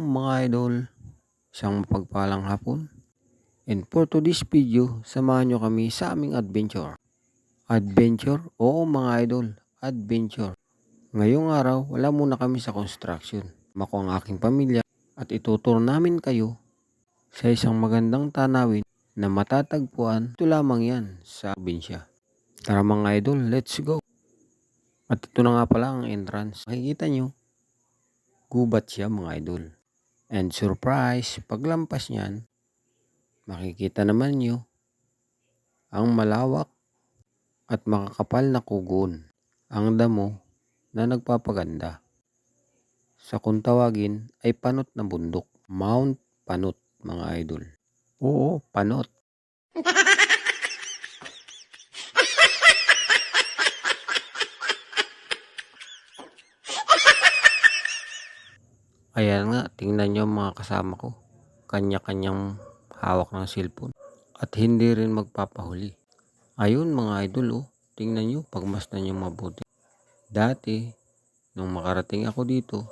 mga idol, isang mapagpalang hapon. And for today's video, samahan nyo kami sa aming adventure. Adventure? Oo mga idol, adventure. Ngayong araw, wala muna kami sa construction. Ako ang aking pamilya at ituturo namin kayo sa isang magandang tanawin na matatagpuan. Ito lamang yan sa probinsya. Tara mga idol, let's go. At ito na nga pala ang entrance. Makikita nyo, gubat siya mga idol. And surprise, paglampas niyan, makikita naman nyo ang malawak at makakapal na kugon, ang damo na nagpapaganda. Sa kung tawagin ay panot na bundok, Mount Panot mga idol. Oo, panot. Ayan nga, tingnan nyo mga kasama ko. Kanya-kanyang hawak ng cellphone. At hindi rin magpapahuli. Ayun mga idol, tingnan nyo, pagmasdan nyo mabuti. Dati, nung makarating ako dito,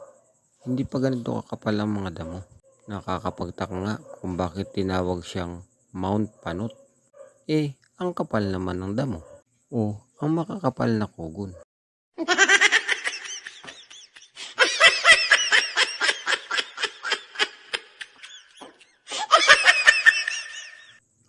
hindi pa ganito kakapal ang mga damo. Nakakapagtaka nga kung bakit tinawag siyang Mount Panot. Ang kapal naman ng damo. O, ang makakapal na kugon.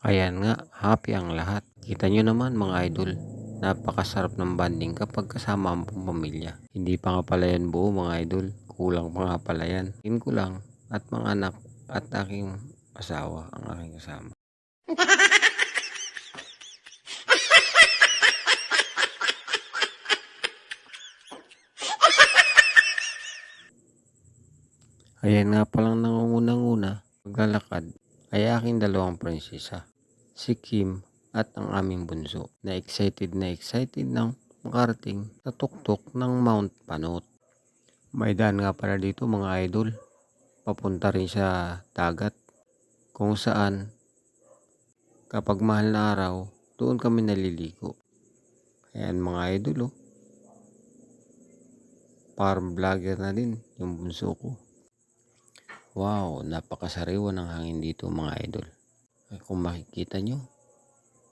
Ayan nga, happy ang lahat. Kita nyo naman mga idol, napakasarap ng banding kapag kasama ang pamilya. Hindi pa nga pala yan buo mga idol, kulang pa nga pala yan. Ko lang at mga anak at aking asawa ang aking kasama. Ayan nga palang nangungunang-una, maglalakad ay aking dalawang prinsesa, si Kim at ang aming bunso, na excited ng makarating sa tuktok ng Mount Panot. May daan nga pala dito mga idol, papunta rin sa dagat, kung saan kapag mahal na araw, doon kami naliligo. Ayan mga idol, parang vlogger na din yung bunso ko. Wow, napakasariwa ng hangin dito mga idol. Kung makikita nyo,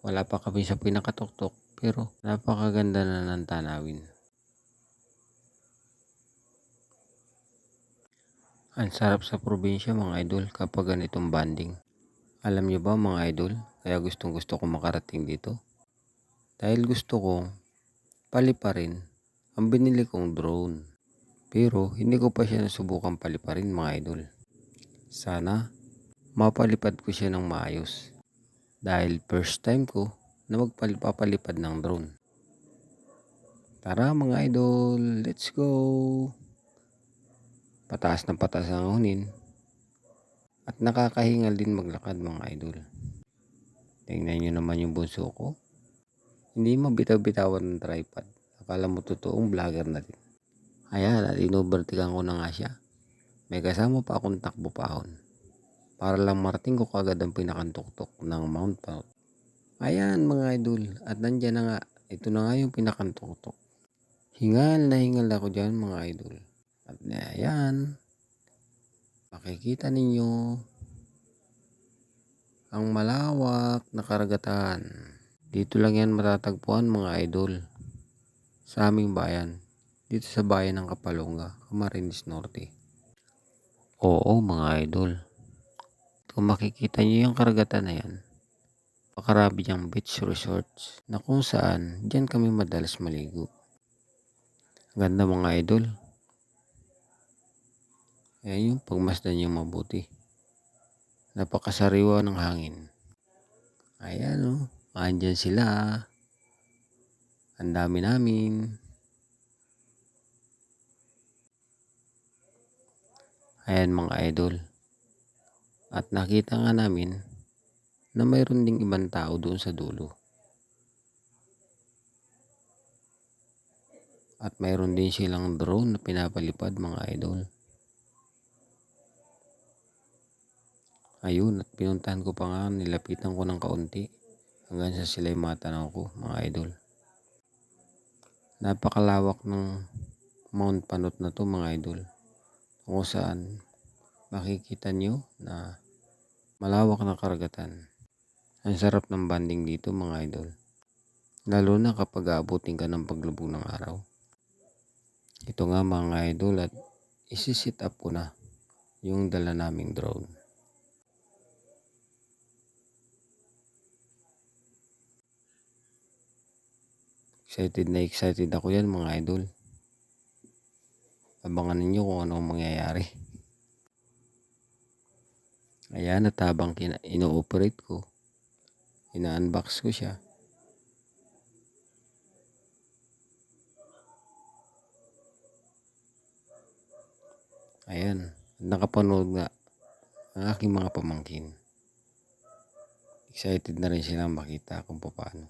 wala pa kami sa pinakatuktok pero napakaganda na ng tanawin. Ang sarap sa probinsya mga idol kapag ganitong banding. Alam nyo ba mga idol, kaya gustong gusto kong makarating dito? Dahil gusto kong paliparin ang binili kong drone. Pero hindi ko pa siya nasubukan paliparin mga idol. Sana mapalipad ko siya ng maayos. Dahil first time ko na magpapalipad ng drone. Tara mga idol, let's go! Pataas na pataas ang hunin. At nakakahingal din maglakad mga idol. Tingnan nyo naman yung bunso ko. Hindi mabitaw-bitawan ng tripod. Akala mo totoong vlogger na din. Ayan, at inovertigan ko na nga siya. May kasama pa akong takbo pahon. Para lang marating ko kagad ang pinakantuktok ng Mount Panot. Ayan mga idol, at nandyan na nga. Ito na nga yung pinakantuktok. Hingal na hingal ako dyan mga idol. At ayan, makikita ninyo ang malawak na karagatan. Dito lang yan matatagpuan mga idol. Sa aming bayan. Dito sa bayan ng Kapalonga, Camarines Norte. Oo mga idol. Kung makikita nyo yung karagatan na yan, pakarami niyang beach resorts na kung saan dyan kami madalas maligo. Ganda mga idol. Ayan yung pagmasdan nyo mabuti. Napakasariwa ng hangin. Ayan andyan sila. Ang dami namin. Ayan mga idol. At nakita nga namin na mayroon ding ibang tao doon sa dulo. At mayroon din silang drone na pinapalipad mga idol. Ayun, at pinuntahan ko pa nga, nilapitan ko ng kaunti hanggang sa sila'y matanaw ko mga idol. Napakalawak ng Mount Panot na to mga idol. Kung saan makikita nyo na malawak na karagatan. Ang sarap ng banding dito mga idol. Lalo na kapag aabutin ka ng paglubog ng araw. Ito nga mga idol at isi-sit up ko na yung dala naming drone. Excited ako yan mga idol. Abangan ninyo kung ano ang mangyayari. Ayan, at habang ino-operate ko, ina-unbox ko siya. Ayan, nakapanood nga ang aking mga pamangkin. Excited na rin sila makita kung paano.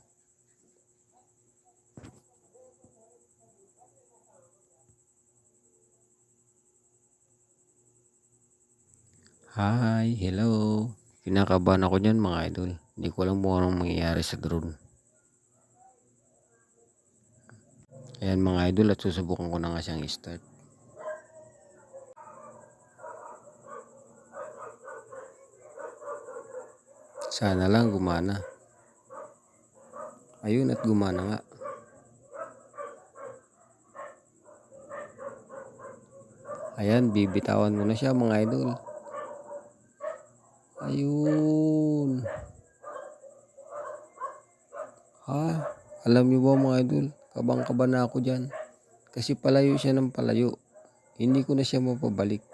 Hi, hello. Kinakabahan ako dyan mga idol. Hindi ko alam kung anong mangyayari sa drone. Ayan mga idol, at susubukan ko na nga siyang i-start. Sana lang gumana. Ayun, at gumana nga. Ayan, bibitawan ko na siya mga idol. Ayun. Alam niyo ba mga idol, kabang-kaba na ako dyan. Kasi palayo siya ng palayo. Hindi ko na siya mapabalik.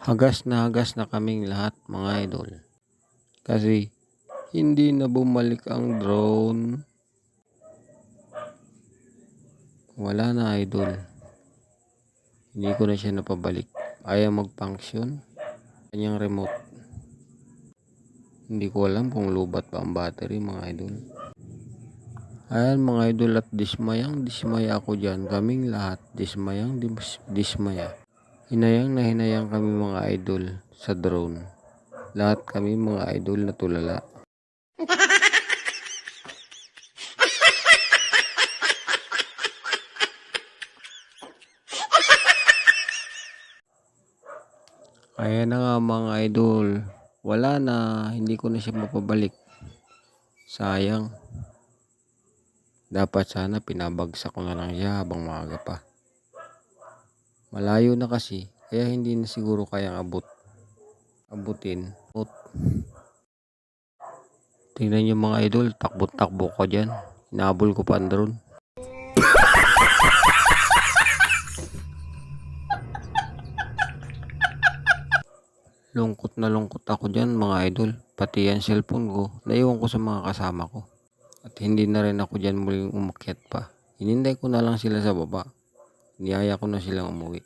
Hagas na kaming lahat mga idol. Kasi hindi na bumalik ang drone. Wala na idol. Hindi ko na siya napabalik. Ayaw mag-function. Kanyang remote. Hindi ko alam kung lubat pa ang battery mga idol. Ayan mga idol, at dismaya ako dyan. Kaming lahat dismayang dismaya. Hinayang na hinayang kami mga idol sa drone. Lahat kami mga idol na tulala. Kaya na nga mga idol, wala na, hindi ko na siya mapabalik. Sayang. Dapat sana pinabagsak ko na lang siya habang maaga pa. Malayo na kasi, kaya hindi na siguro kayang abutin. Tingnan nyo mga idol, takbo-takbo ko dyan. Hinabol ko pa ang drone. Lungkot na lungkot ako dyan mga idol. Pati yan cellphone ko, naiwan ko sa mga kasama ko. At hindi na rin ako dyan muling umakyat pa. Hinintay ko na lang sila sa baba. Niyaya ko na silang umuwi.